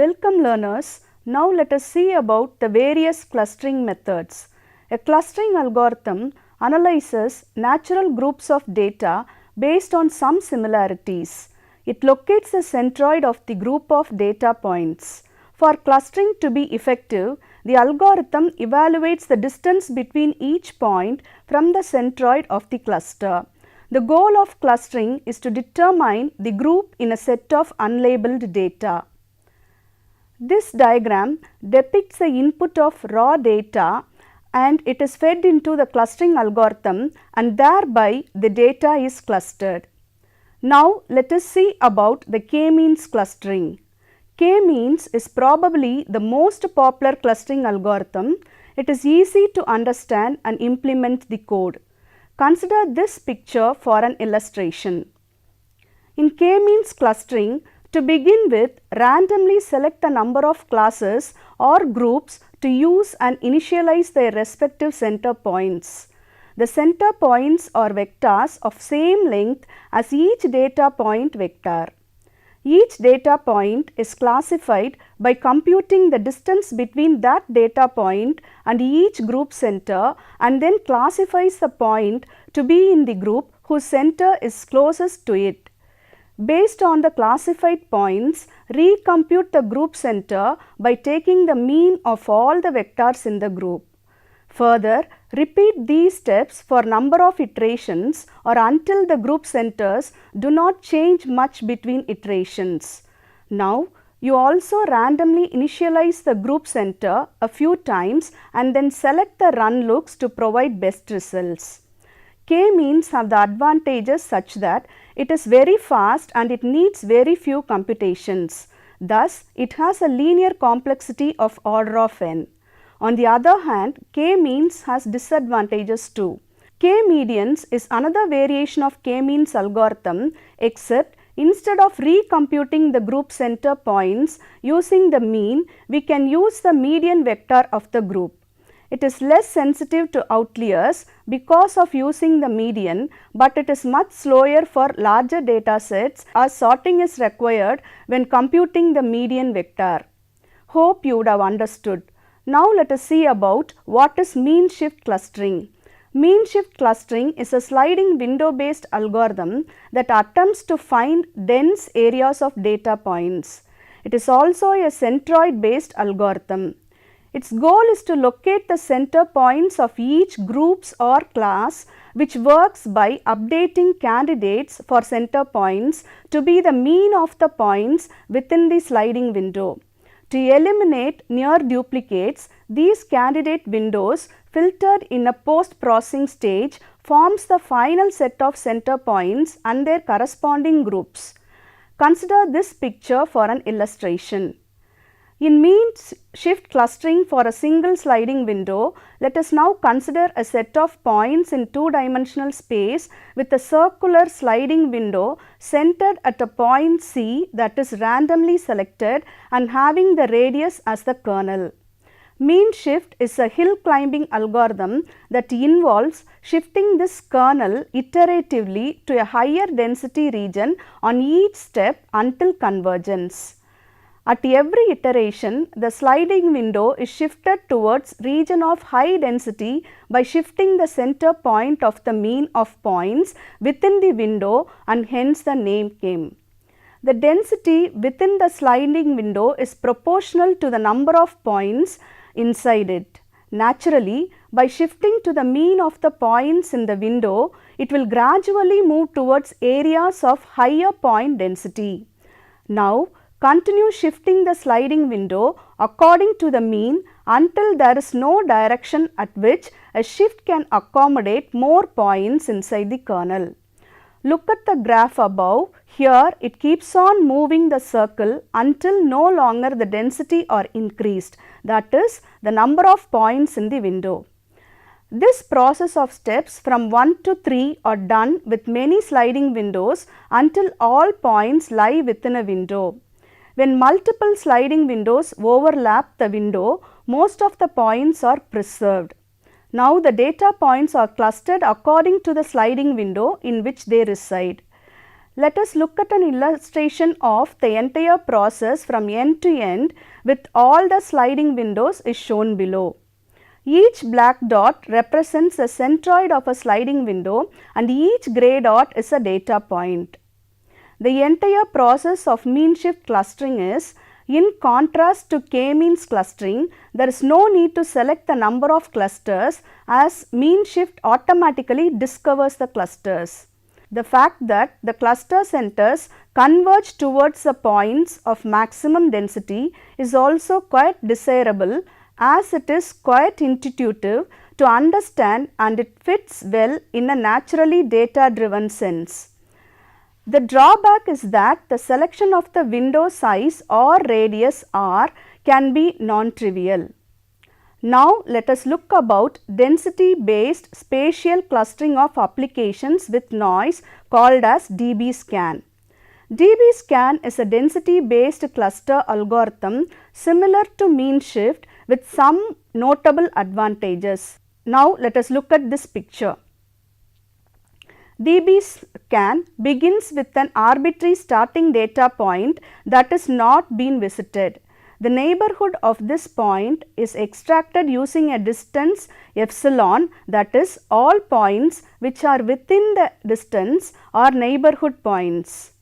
Welcome learners. Now let us see about the various clustering methods. A clustering algorithm analyzes natural groups of data based on some similarities. It locates the centroid of the group of data points. For clustering to be effective, the algorithm evaluates the distance between each point from the centroid of the cluster. The goal of clustering is to determine the group in a set of unlabeled data. This diagram depicts the input of raw data and it is fed into the clustering algorithm and thereby the data is clustered. Now let us see about the k-means clustering. K-means is probably the most popular clustering algorithm. It is easy to understand and implement the code. Consider this picture for an illustration. In k-means clustering, to begin with, randomly select the number of classes or groups to use and initialize their respective center points. The center points are vectors of same length as each data point vector. Each data point is classified by computing the distance between that data point and each group center and then classifies the point to be in the group whose center is closest to it. Based on the classified points, recompute the group center by taking the mean of all the vectors in the group. Further, repeat these steps for number of iterations or until the group centers do not change much between iterations. Now, you also randomly initialize the group center a few times and then select the run looks to provide best results. K-means have the advantages such that it is very fast and it needs very few computations. Thus, it has a linear complexity of order of n. On the other hand, k-means has disadvantages too. K-medians is another variation of k-means algorithm, except instead of recomputing the group center points using the mean, we can use the median vector of the group. It is less sensitive to outliers because of using the median, but it is much slower for larger data sets as sorting is required when computing the median vector. Hope you would have understood. Now let us see about what is mean shift clustering. Mean shift clustering is a sliding window based algorithm that attempts to find dense areas of data points. It is also a centroid based algorithm. Its goal is to locate the center points of each groups or class, which works by updating candidates for center points to be the mean of the points within the sliding window. To eliminate near duplicates, these candidate windows filtered in a post-processing stage forms the final set of center points and their corresponding groups. Consider this picture for an illustration. In mean shift clustering for a single sliding window, let us now consider a set of points in two-dimensional space with a circular sliding window centered at a point C that is randomly selected and having the radius as the kernel. Mean shift is a hill climbing algorithm that involves shifting this kernel iteratively to a higher density region on each step until convergence. At every iteration, the sliding window is shifted towards region of high density by shifting the center point of the mean of points within the window, and hence the name came. The density within the sliding window is proportional to the number of points inside it. Naturally, by shifting to the mean of the points in the window, it will gradually move towards areas of higher point density. Now, continue shifting the sliding window according to the mean until there is no direction at which a shift can accommodate more points inside the kernel. Look at the graph above. Here it keeps on moving the circle until no longer the density are increased, that is, the number of points in the window. This process of steps from 1 to 3 are done with many sliding windows until all points lie within a window. When multiple sliding windows overlap the window, most of the points are preserved. Now the data points are clustered according to the sliding window in which they reside. Let us look at an illustration of the entire process from end to end with all the sliding windows is shown below. Each black dot represents a centroid of a sliding window and each grey dot is a data point. The entire process of mean shift clustering is, in contrast to k-means clustering, there is no need to select the number of clusters as mean shift automatically discovers the clusters. The fact that the cluster centers converge towards the points of maximum density is also quite desirable, as it is quite intuitive to understand and it fits well in a naturally data driven sense. The drawback is that the selection of the window size or radius r can be non-trivial. Now, let us look about density based spatial clustering of applications with noise called as dbScan. dbScan is a density based cluster algorithm similar to mean shift with some notable advantages. Now, let us look at this picture. dbScan begins with an arbitrary starting data point that is not been visited. The neighborhood of this point is extracted using a distance epsilon, that is, all points which are within the distance are neighborhood points.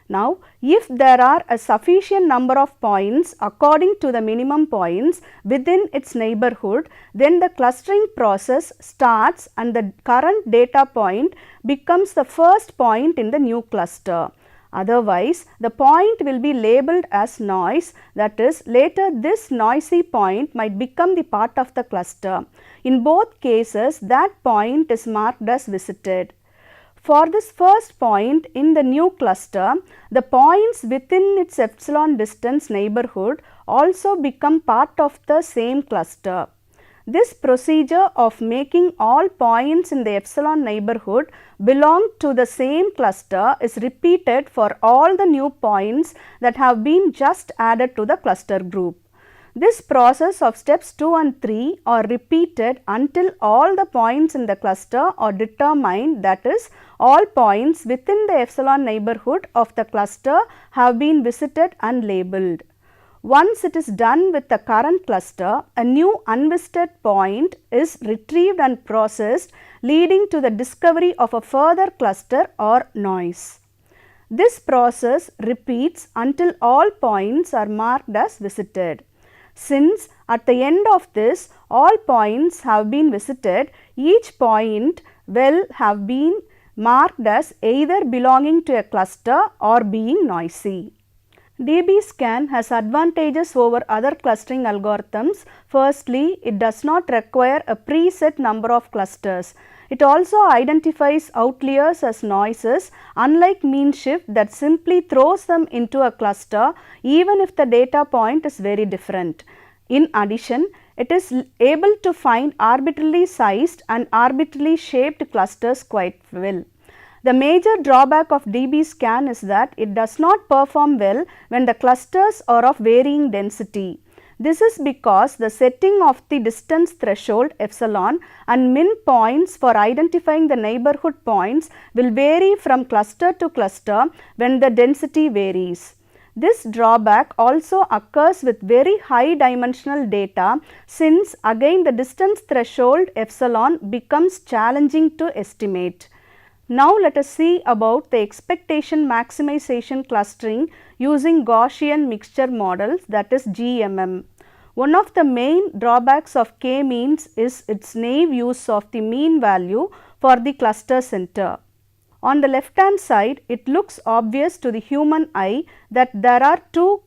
Now, if there are a sufficient number of points according to the minimum points within its neighborhood, then the clustering process starts and the current data point becomes the first point in the new cluster. Otherwise, the point will be labeled as noise, that is, later this noisy point might become the part of the cluster. In both cases, that point is marked as visited. For this first point in the new cluster, the points within its epsilon distance neighborhood also become part of the same cluster. This procedure of making all points in the epsilon neighborhood belong to the same cluster is repeated for all the new points that have been just added to the cluster group. This process of steps 2 and 3 are repeated until all the points in the cluster are determined, that is, all points within the epsilon neighborhood of the cluster have been visited and labeled. Once it is done with the current cluster, a new unvisited point is retrieved and processed, leading to the discovery of a further cluster or noise. This process repeats until all points are marked as visited. Since at the end of this all points have been visited, each point will have been marked as either belonging to a cluster or being noisy. dbScan has advantages over other clustering algorithms. Firstly, it does not require a preset number of clusters. It also identifies outliers as noises, unlike mean shift that simply throws them into a cluster even if the data point is very different. In addition, it is able to find arbitrarily sized and arbitrarily shaped clusters quite well. The major drawback of dbScan is that it does not perform well when the clusters are of varying density. This is because the setting of the distance threshold epsilon and min points for identifying the neighborhood points will vary from cluster to cluster when the density varies. This drawback also occurs with very high dimensional data, since again the distance threshold epsilon becomes challenging to estimate. Now, let us see about the expectation maximization clustering using Gaussian mixture models, that is GMM. One of the main drawbacks of k-means is its naive use of the mean value for the cluster center. On the left hand side, it looks obvious to the human eye that there are two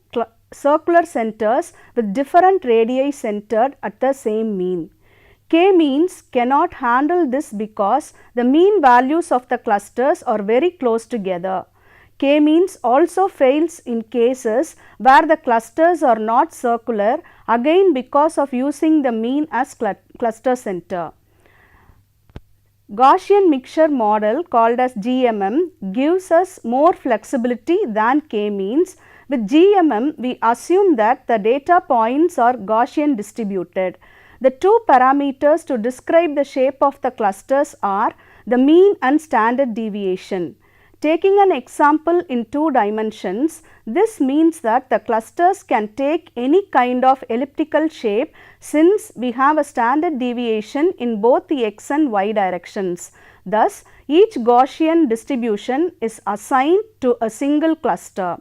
circular centers with different radii centered at the same mean. K-means cannot handle this because the mean values of the clusters are very close together. K-means also fails in cases where the clusters are not circular, again because of using the mean as cluster center. Gaussian mixture model called as GMM gives us more flexibility than K-means. With GMM, we assume that the data points are Gaussian distributed. The two parameters to describe the shape of the clusters are the mean and standard deviation. Taking an example in 2 dimensions, this means that the clusters can take any kind of elliptical shape since we have a standard deviation in both the x and y directions. Thus, each Gaussian distribution is assigned to a single cluster.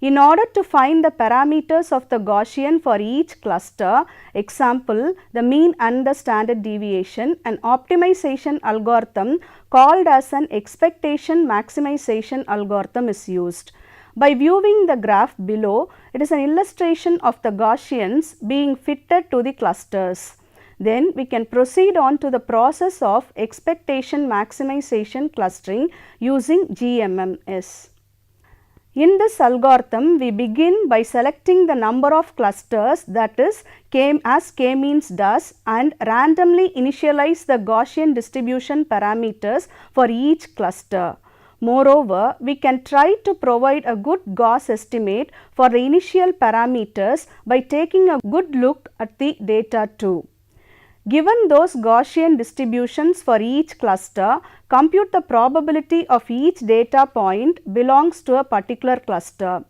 In order to find the parameters of the Gaussian for each cluster, example the mean and the standard deviation, an optimization algorithm called as an expectation maximization algorithm is used. By viewing the graph below, it is an illustration of the Gaussians being fitted to the clusters. Then we can proceed on to the process of expectation maximization clustering using GMMS. In this algorithm, we begin by selecting the number of clusters, that is as k-means does, and randomly initialize the Gaussian distribution parameters for each cluster. Moreover, we can try to provide a good Gauss estimate for the initial parameters by taking a good look at the data too. Given those Gaussian distributions for each cluster, compute the probability of each data point belongs to a particular cluster.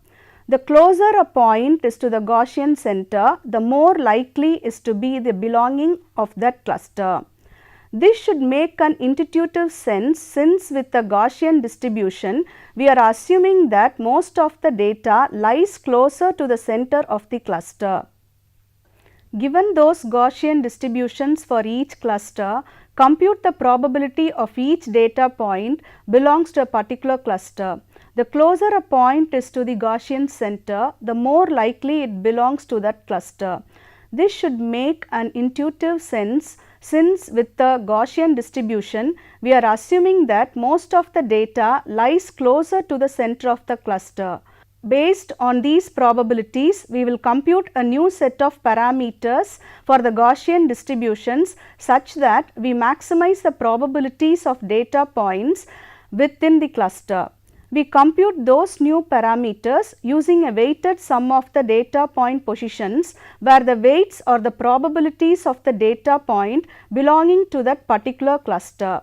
The closer a point is to the Gaussian center, the more likely is to be the belonging of that cluster. This should make an intuitive sense since with the Gaussian distribution, we are assuming that most of the data lies closer to the center of the cluster. Given those Gaussian distributions for each cluster, compute the probability of each data point belongs to a particular cluster. The closer a point is to the Gaussian center, the more likely it belongs to that cluster. This should make an intuitive sense since with the Gaussian distribution, we are assuming that most of the data lies closer to the center of the cluster. Based on these probabilities, we will compute a new set of parameters for the Gaussian distributions such that we maximize the probabilities of data points within the cluster. We compute those new parameters using a weighted sum of the data point positions where the weights or the probabilities of the data point belonging to that particular cluster.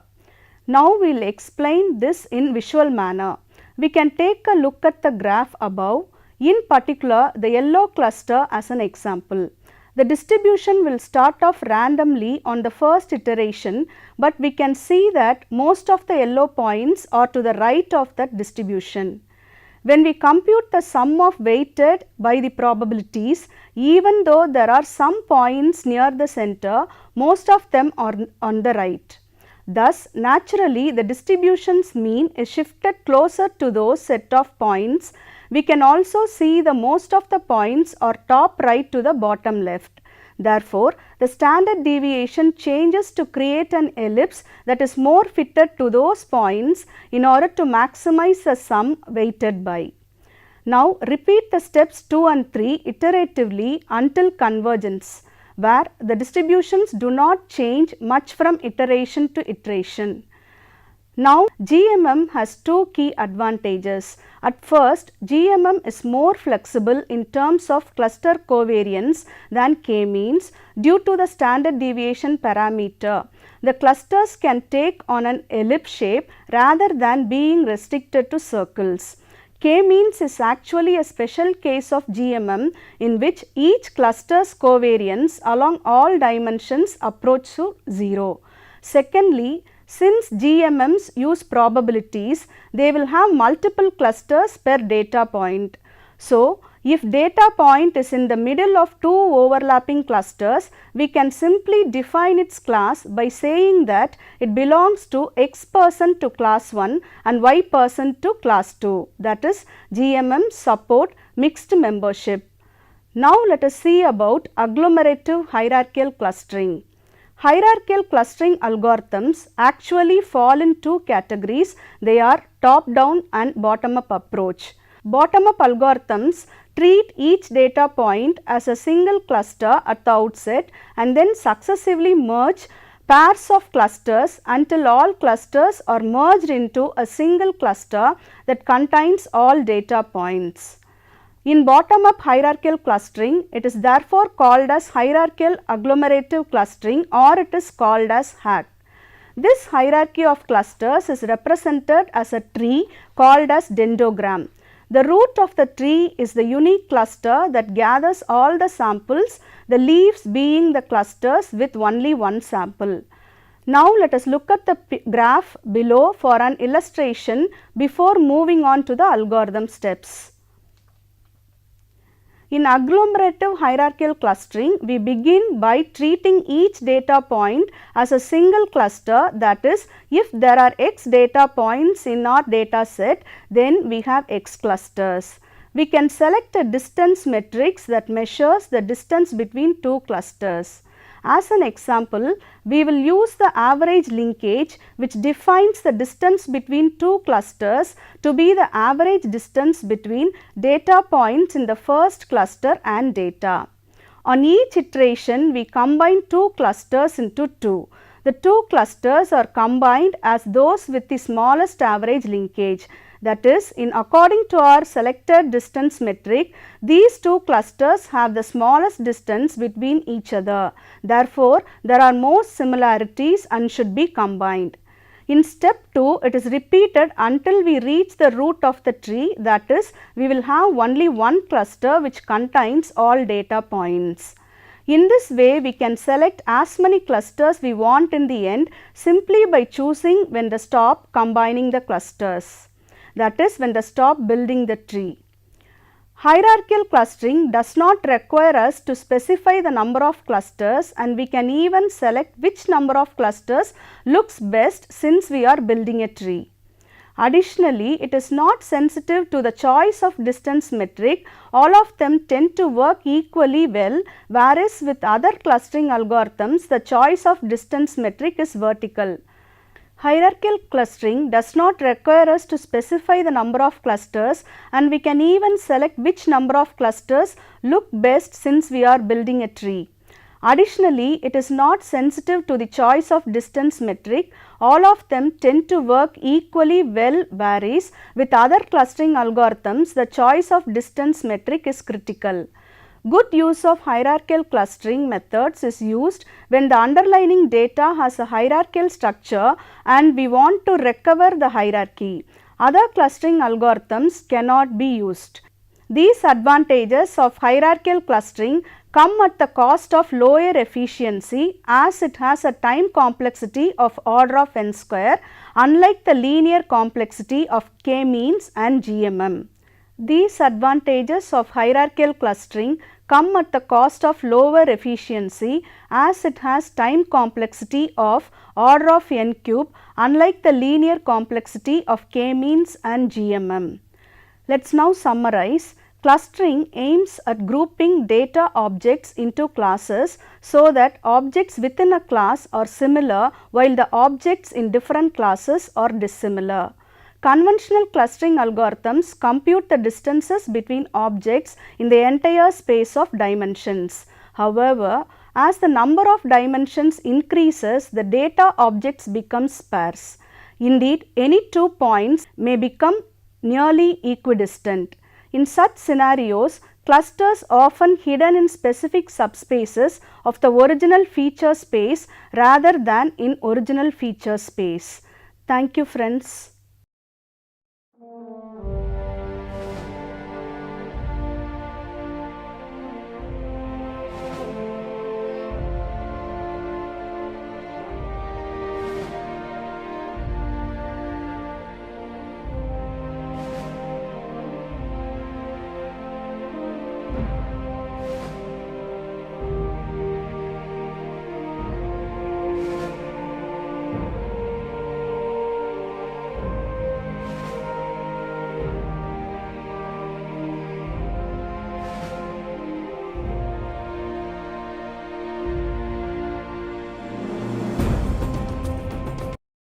Now we will explain this in visual manner. We can take a look at the graph above, in particular the yellow cluster as an example. The distribution will start off randomly on the first iteration, but we can see that most of the yellow points are to the right of that distribution. When we compute the sum of weighted by the probabilities, even though there are some points near the center, most of them are on the right. Thus, naturally, the distribution's mean is shifted closer to those set of points. We can also see the most of the points are top right to the bottom left. Therefore, the standard deviation changes to create an ellipse that is more fitted to those points in order to maximize the sum weighted by. Now, repeat the steps 2 and 3 iteratively until convergence, where the distributions do not change much from iteration to iteration. Now, GMM has 2 key advantages. At first, GMM is more flexible in terms of cluster covariance than k-means due to the standard deviation parameter. The clusters can take on an ellipse shape rather than being restricted to circles. K-means is actually a special case of GMM in which each cluster's covariance along all dimensions approach to 0. Secondly, since GMMs use probabilities, they will have multiple clusters per data point. So, if data point is in the middle of 2 overlapping clusters, we can simply define its class by saying that it belongs to X person to class 1 and Y person to class 2, that is GMM support mixed membership. Now, let us see about agglomerative hierarchical clustering. Hierarchical clustering algorithms actually fall in 2 categories. They are top-down and bottom-up approach. Bottom-up algorithms treat each data point as a single cluster at the outset and then successively merge pairs of clusters until all clusters are merged into a single cluster that contains all data points. In bottom-up hierarchical clustering, it is therefore called as hierarchical agglomerative clustering or it is called as HAC. This hierarchy of clusters is represented as a tree called as dendrogram. The root of the tree is the unique cluster that gathers all the samples, the leaves being the clusters with only one sample. Now let us look at the graph below for an illustration before moving on to the algorithm steps. In agglomerative hierarchical clustering, we begin by treating each data point as a single cluster, that is, if there are x data points in our data set, then we have x clusters. We can select a distance matrix that measures the distance between two clusters. As an example, we will use the average linkage which defines the distance between two clusters to be the average distance between data points in the first cluster and data. On each iteration, we combine two clusters into two. The two clusters are combined as those with the smallest average linkage. That is, according to our selected distance metric, these two clusters have the smallest distance between each other. Therefore, there are more similarities and should be combined. In step 2, it is repeated until we reach the root of the tree, that is, we will have only one cluster which contains all data points. In this way, we can select as many clusters we want in the end simply by choosing when to stop combining the clusters. That is, when to stop building the tree. Hierarchical clustering does not require us to specify the number of clusters, and we can even select which number of clusters looks best since we are building a tree. Additionally, it is not sensitive to the choice of distance metric. All of them tend to work equally well, whereas with other clustering algorithms, the choice of distance metric is vertical. Hierarchical clustering does not require us to specify the number of clusters, and we can even select which number of clusters look best since we are building a tree. Additionally, it is not sensitive to the choice of distance metric. All of them tend to work equally well, whereas with other clustering algorithms, the choice of distance metric is critical. Good use of hierarchical clustering methods is used when the underlying data has a hierarchical structure and we want to recover the hierarchy. Other clustering algorithms cannot be used. These advantages of hierarchical clustering come at the cost of lower efficiency, as it has a time complexity of order of n square, unlike the linear complexity of k-means and GMM. These advantages of hierarchical clustering come at the cost of lower efficiency, as it has time complexity of order of n cube, unlike the linear complexity of k-means and GMM. Let us now summarize. Clustering aims at grouping data objects into classes so that objects within a class are similar while the objects in different classes are dissimilar. Conventional clustering algorithms compute the distances between objects in the entire space of dimensions. However, as the number of dimensions increases, the data objects become sparse. Indeed, any 2 points may become nearly equidistant. In such scenarios, clusters often hidden in specific subspaces of the original feature space rather than in original feature space. Thank you, friends.